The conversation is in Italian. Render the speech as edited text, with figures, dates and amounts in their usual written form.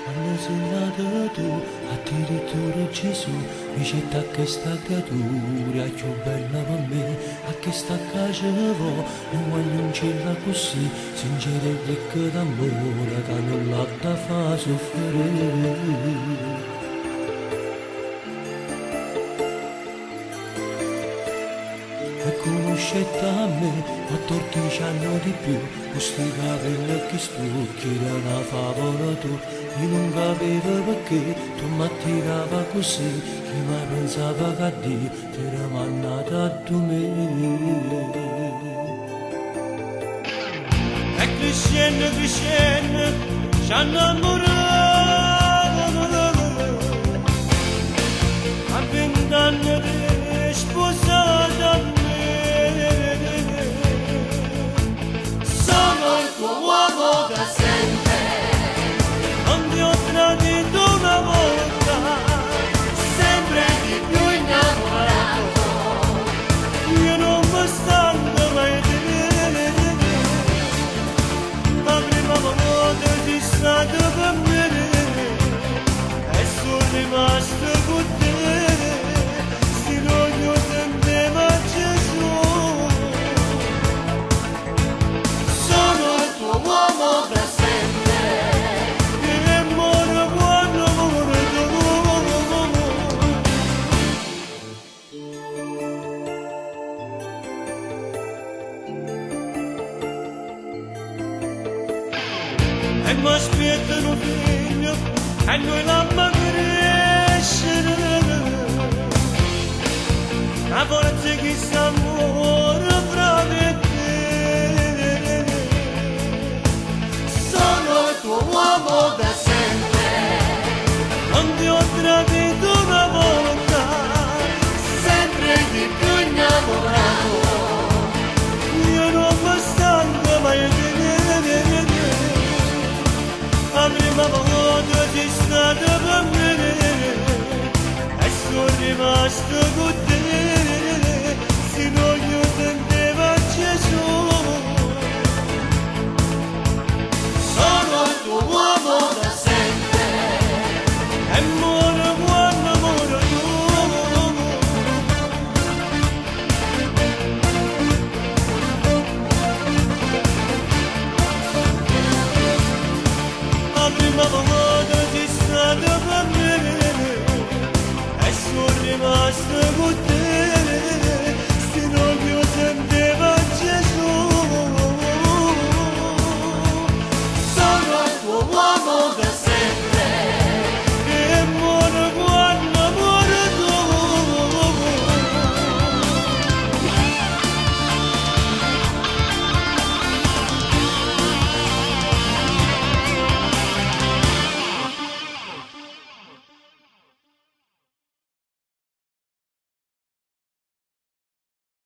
Quando sei nato tu, addirittura Gesù, ricetta che sta creatura, più bella per me, a che sta cacevo, non voglio un cielo così, sincero e ricco d'amore, che non l'ha da fa soffrire. E conoscete a me, 14 anni di più, questi capelli che stucchi da una favola tu, io non capivo perché tu mi attirava così, chi mai pensava che a Dio ti era mannata a tu me. E crescendo, ci hanno innamorato, a 20 anni di sposata. Uomo da sempre, Non ti ho tradito una volta, sempre di più innamorato, io non mi stanco mai di te. La prima volta sei stato per me e sono rimasto con te. Se non io sentivo Gesù, uomo da sempre, che muore quando muore tu. E mi aspettano figlio, e noi l'amma crescere. A volte chi sta muore fra me e te. sono il tuo uomo da sempre, Non ti ho tradito una volta, sempre di più innamorato, io non mi stanco mai di te. La prima volta sei stata per me e sono rimasto con te.